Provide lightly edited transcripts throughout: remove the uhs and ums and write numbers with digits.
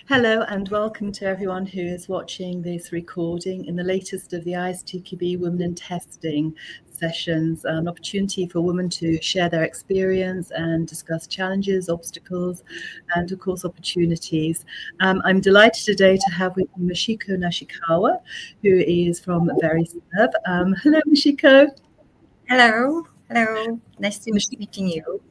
Hello and welcome to everyone who is watching this recording in the latest of the ISTQB Women in Testing sessions, an opportunity for women to share their experience and discuss challenges, obstacles, and of course opportunities. I'm delighted today to have with me Mishiko Nashikawa, who is from VeriServe. Hello, Mishiko. Hello. Nice to meeting you.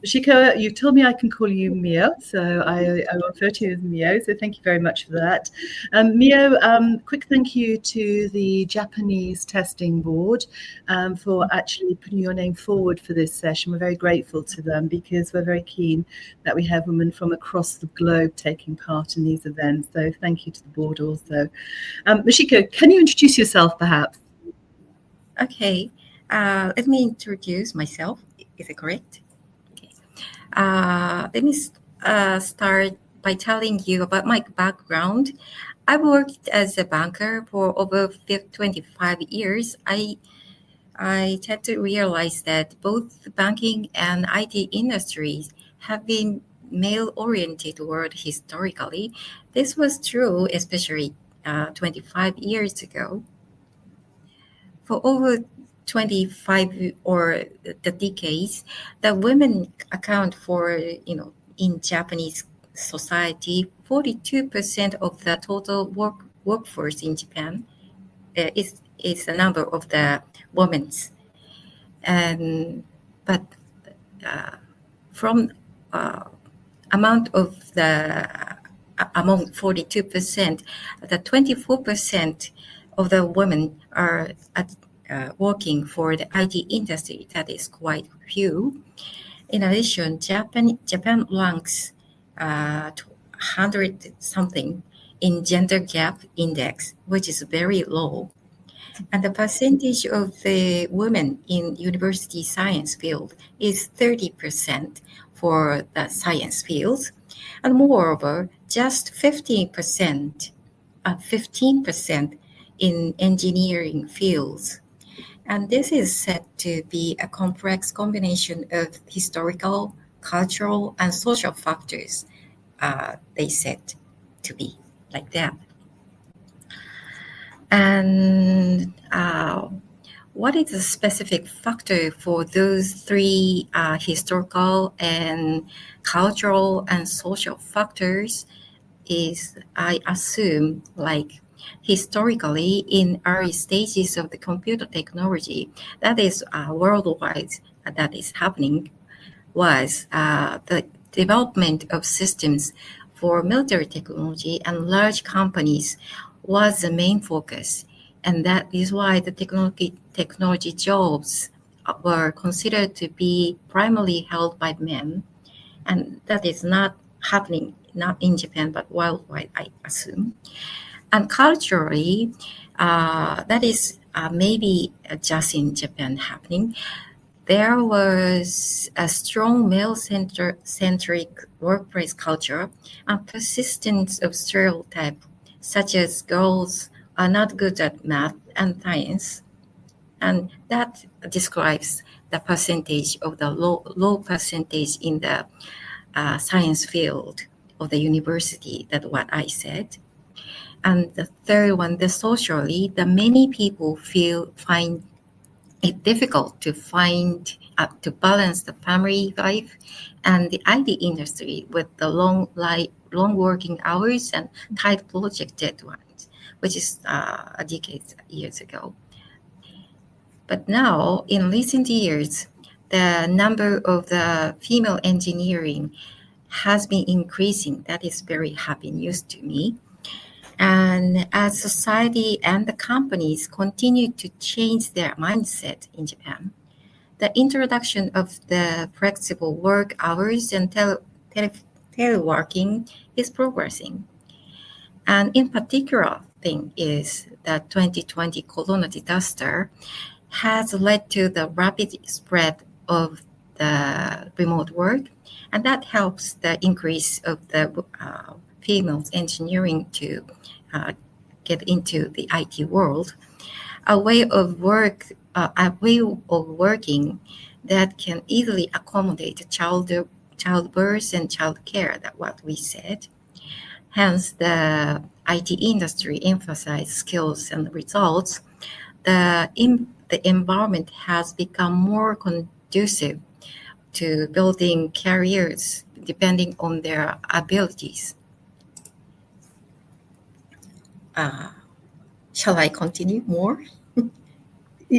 Mishiko, you told me I can call you Mio, so I will refer to you as Mio, so thank you very much for that. Mio, quick thank you to the Japanese testing board for actually putting your name forward for this session. We're very grateful to them because we're very keen that we have women from across the globe taking part in these events, so thank you to the board also. Mishiko, can you introduce yourself perhaps? Okay, let me introduce myself. Is it correct? Let me start by telling you about my background. I worked as a banker for over 25 years. I tend to realize that both the banking and IT industries have been male-oriented world historically. This was true, especially 25 years ago. For over 25 or the decades, the women account for, in Japanese society, 42% of the total workforce in Japan is the number of the women. And but from amount of the among 42%, the 24% of the women are working for the IT industry. That is quite few. In addition, Japan ranks 100 something in gender gap index, which is very low. And the percentage of the women in university science field is 30% for the science fields. And moreover, just 15% in engineering fields. And this is said to be a complex combination of historical, cultural, and social factors. They said to be like that. And what is the specific factor for those three historical and cultural and social factors is, I assume, like historically in early stages of the computer technology that is worldwide that is happening was the development of systems for military technology and large companies was the main focus. And that is why the technology jobs were considered to be primarily held by men. And that is not happening, not in Japan, but worldwide, I assume. And culturally, that is maybe just in Japan happening. There was a strong male-centric workplace culture and persistence of stereotypes such as girls are not good at math and science. And that describes the percentage of the low percentage in the science field of the university. That's what I said. And the third one, the socially, the many people find it difficult to balance the family life and the IT industry with the long working hours and tight project deadlines, which is a decade years ago. But now, in recent years, the number of the female engineering has been increasing. That is very happy news to me. And as society and the companies continue to change their mindset in Japan, the introduction of the flexible work hours and teleworking is progressing. And in particular thing is that 2020 corona disaster has led to the rapid spread of the remote work, and that helps the increase of the female engineering to get into the IT world. A way of working that can easily accommodate childbirth and childcare. That's what we said. Hence, the IT industry emphasizes skills and results. The environment has become more conducive to building careers depending on their abilities. Shall I continue more?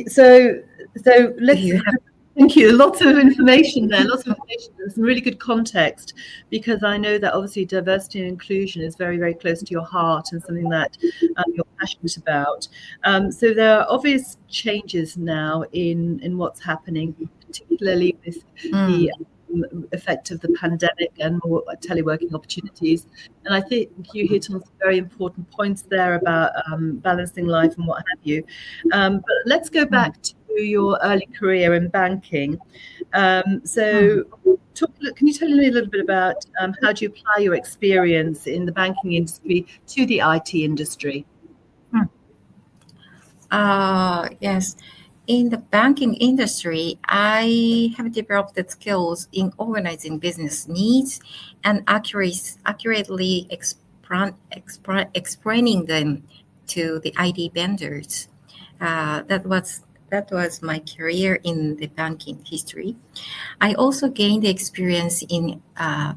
So let's. You have Thank you. Lots of information there. Lots of information. There's some really good context, because I know that obviously diversity and inclusion is very, very close to your heart and something that you're passionate about. So there are obvious changes now in what's happening, particularly with the effect of the pandemic and more teleworking opportunities. And I think you hit on some very important points there about balancing life and what have you. But let's go back to your early career in banking. So can you tell me a little bit about how do you apply your experience in the banking industry to the IT industry? Yes. In the banking industry, I have developed the skills in organizing business needs and accurately explaining them to the ID vendors. That was my career in the banking history. I also gained experience in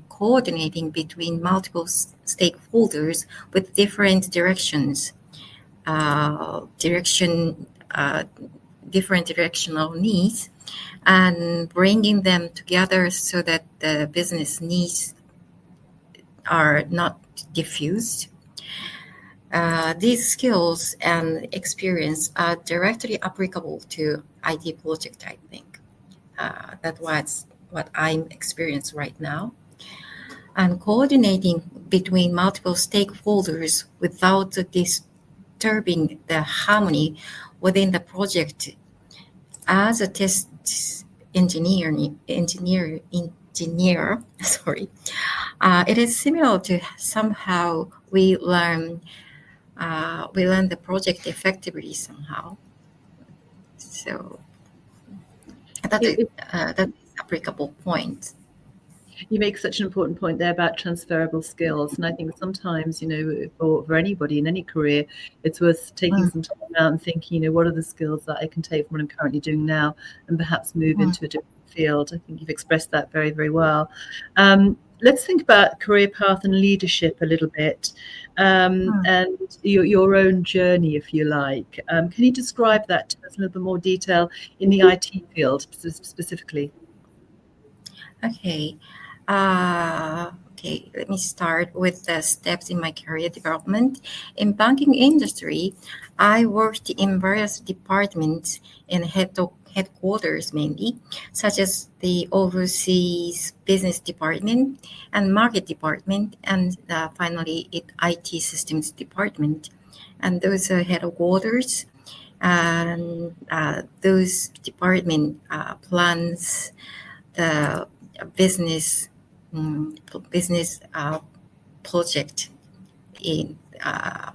coordinating between multiple stakeholders with different different directional needs, and bringing them together so that the business needs are not diffused. These skills and experience are directly applicable to IT project, I think. That was what I'm experiencing right now. And coordinating between multiple stakeholders without disturbing the harmony within the project. As a test engineer, sorry, it is similar to somehow we learn the project effectively somehow. So that is applicable point. You make such an important point there about transferable skills. And I think sometimes, for anybody in any career, it's worth taking some time out and thinking, what are the skills that I can take from what I'm currently doing now and perhaps move into a different field. I think you've expressed that very, very well. Let's think about career path and leadership a little bit, and your own journey, if you like. Can you describe that to us in a little bit more detail in the IT field specifically? Okay. Let me start with the steps in my career development. In banking industry, I worked in various departments in headquarters mainly, such as the overseas business department and market department, and finally IT systems department. And those are headquarters, and those department plans the business project in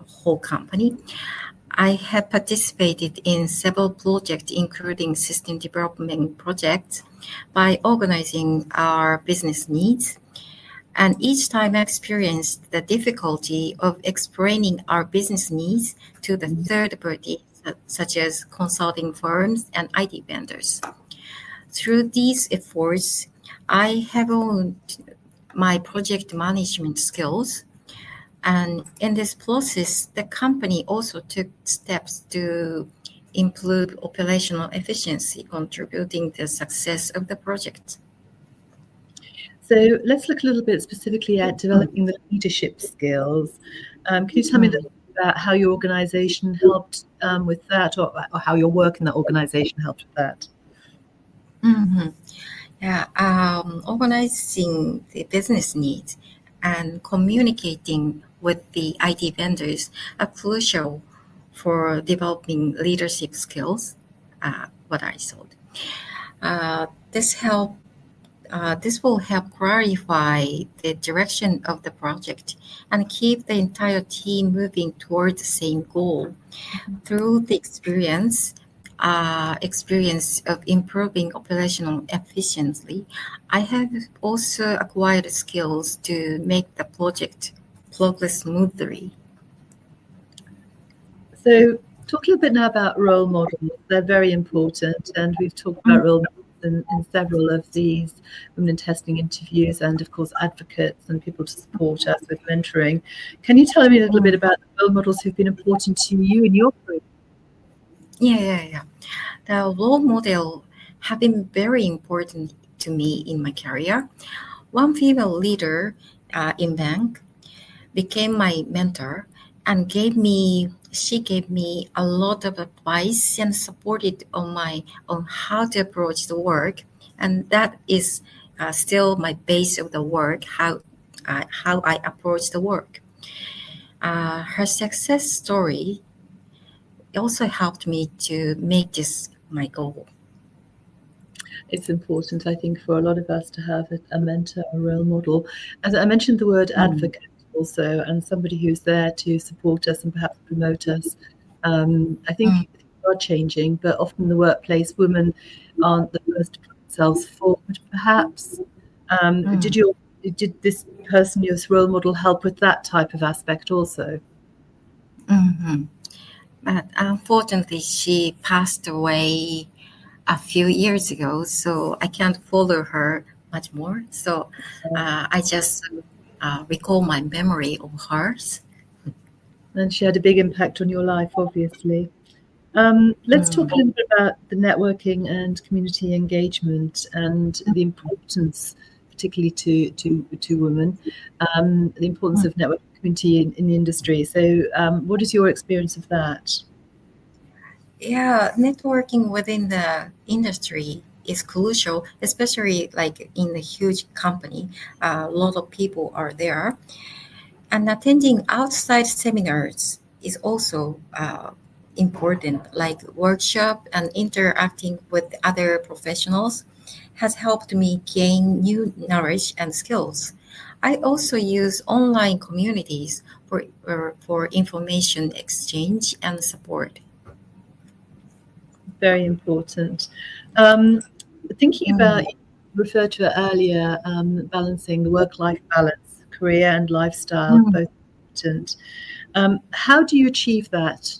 whole company. I have participated in several projects, including system development projects, by organizing our business needs. And each time I experienced the difficulty of explaining our business needs to the third party, such as consulting firms and IT vendors. Through these efforts, I have honed my project management skills. And in this process, the company also took steps to improve operational efficiency, contributing to the success of the project. So let's look a little bit specifically at developing the leadership skills. Can you tell me a little bit about how your organization helped with that, or how your work in that organization helped with that? Yeah, organizing the business needs and communicating with the IT vendors are crucial for developing leadership skills. What I saw. This will help clarify the direction of the project and keep the entire team moving toward the same goal. Through the experience of improving operational efficiency, I have also acquired skills to make the project progress smoothly. So talking a bit now about role models, they're very important, and we've talked about role models in several of these women in testing interviews, and of course advocates and people to support us with mentoring. Can you tell me a little bit about the role models who've been important to you in your career? Yeah. The role model have been very important to me in my career. One female leader in bank became my mentor and she gave me a lot of advice and supported on how to approach the work, and that is still my base of the work, how I approach the work. Her success story also helped me to make this my goal. It's important, I think, for a lot of us to have a mentor, a role model. As I mentioned, the word advocate also, and somebody who's there to support us and perhaps promote us. I think things are changing, but often in the workplace, women aren't the first to put themselves forward, perhaps. Did this person, your role model, help with that type of aspect also? Mhm. But unfortunately, she passed away a few years ago, so I can't follow her much more. So I just recall my memory of hers. And she had a big impact on your life, obviously. Let's talk a little bit about the networking and community engagement and the importance, particularly to women, the importance of networking community in the industry. So, what is your experience of that? Yeah, networking within the industry is crucial, especially like in a huge company. A lot of people are there, and attending outside seminars is also important, like workshop and interacting with other professionals has helped me gain new knowledge and skills. I also use online communities for information exchange and support. Very important. Thinking about, you referred to it earlier, balancing the work-life balance, career and lifestyle, both important. How do you achieve that?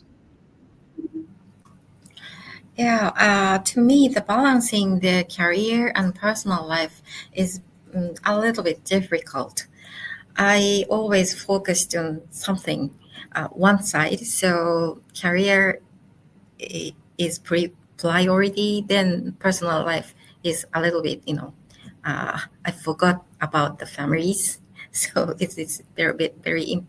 Yeah, to me, the balancing the career and personal life is a little bit difficult. I always focused on something, one side. So career is priority. Then personal life is a little bit, I forgot about the families. So it's very bit very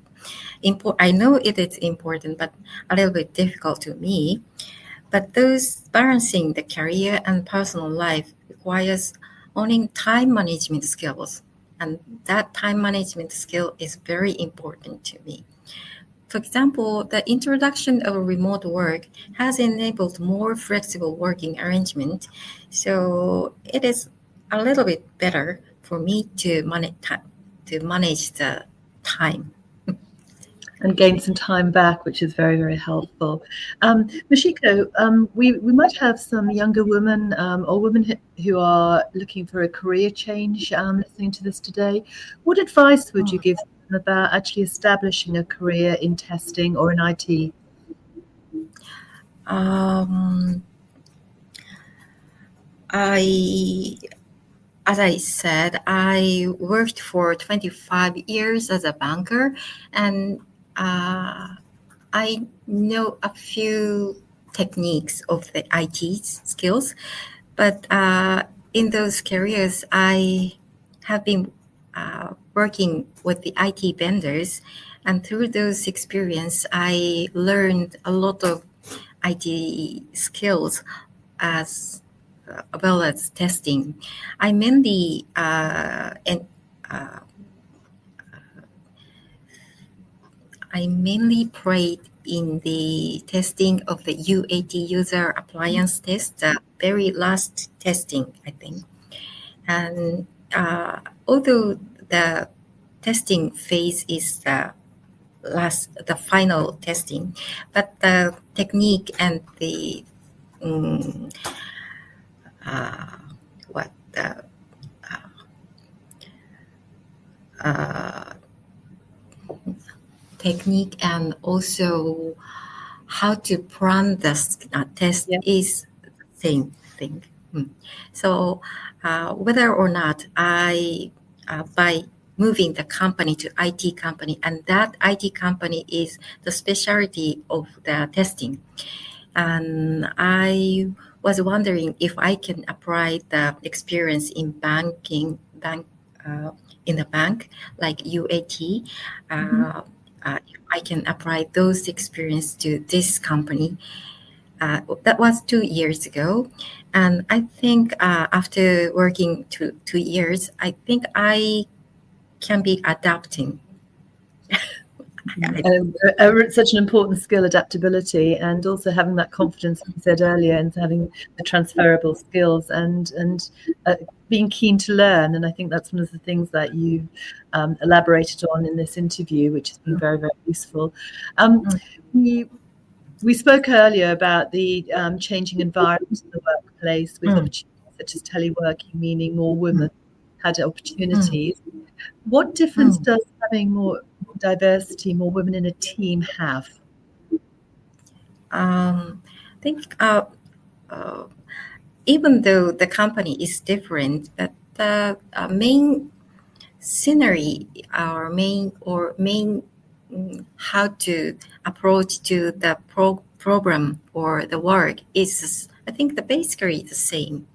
important. I know it is important, but a little bit difficult to me. But those balancing the career and personal life requires owning time management skills. And that time management skill is very important to me. For example, the introduction of remote work has enabled more flexible working arrangement. So it is a little bit better for me to manage the time. And gain some time back, which is very, very helpful. Mishiko, we might have some younger women or women who are looking for a career change listening to this today. What advice would you give them about actually establishing a career in testing or in IT? Um, I As I said, I worked for 25 years as a banker, and I know a few techniques of the IT skills, but in those careers, I have been working with the IT vendors, and through those experience, I learned a lot of IT skills as well as testing. I mainly uh, I mainly prayed in the testing of the UAT user appliance test, the very last testing, I think. And although the testing phase is the final testing, but the technique and the um, uh, what the uh, technique and also how to plan the test is the same thing. So whether or not by moving the company to IT company, and that IT company is the specialty of the testing. And I was wondering if I can apply the experience in in the bank, like UAT. If I can apply those experience to this company. That was 2 years ago. And I think after working 2 years, I think I can be adapting. Such an important skill, adaptability, and also having that confidence, as you said earlier, and having the transferable skills and being keen to learn. And I think that's one of the things that you elaborated on in this interview, which has been very, very useful. We spoke earlier about the changing environment in the workplace with opportunities such as teleworking, meaning more women had opportunities. What difference does having more diversity, more women in a team have? I think even though the company is different, but the main scenery, our main how to approach to the program or the work is, I think, basically the same.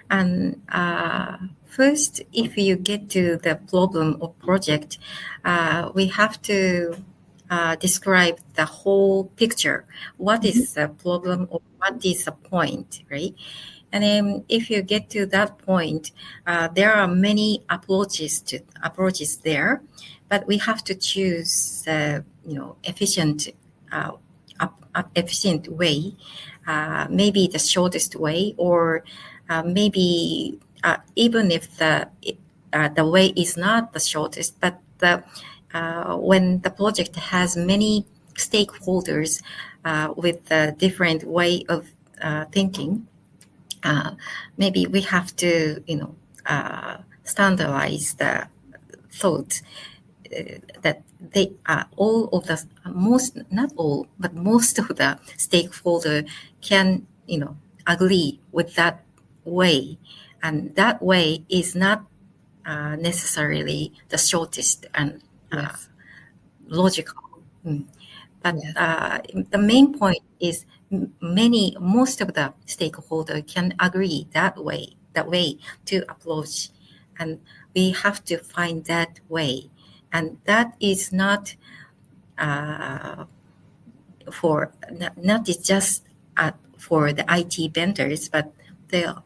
And first, if you get to the problem or project, we have to describe the whole picture. What is the problem or what is the point, right? And then if you get to that point, there are many approaches there, but we have to choose efficient way, maybe the shortest way, or maybe even if the way is not the shortest, but when the project has many stakeholders with a different way of thinking, maybe we have to standardize the thought that they are all of the not all, but most of the stakeholder can agree with that way, and that way is not necessarily the shortest and logical. But the main point is most of the stakeholder can agree that way to approach, and we have to find that way. And that is not for not just for the IT vendors, but the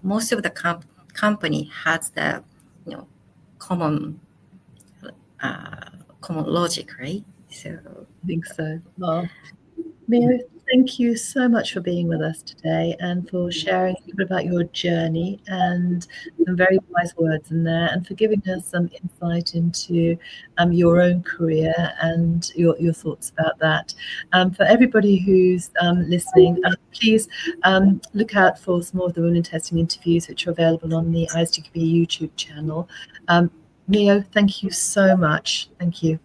most of the company has the common logic, right? So I think so. Well, Mio, thank you so much for being with us today and for sharing a little bit about your journey and some very wise words in there, and for giving us some insight into your own career and your thoughts about that. For everybody who's listening, please look out for some more of the women testing interviews, which are available on the ISTQB YouTube channel. Mio, thank you so much. Thank you.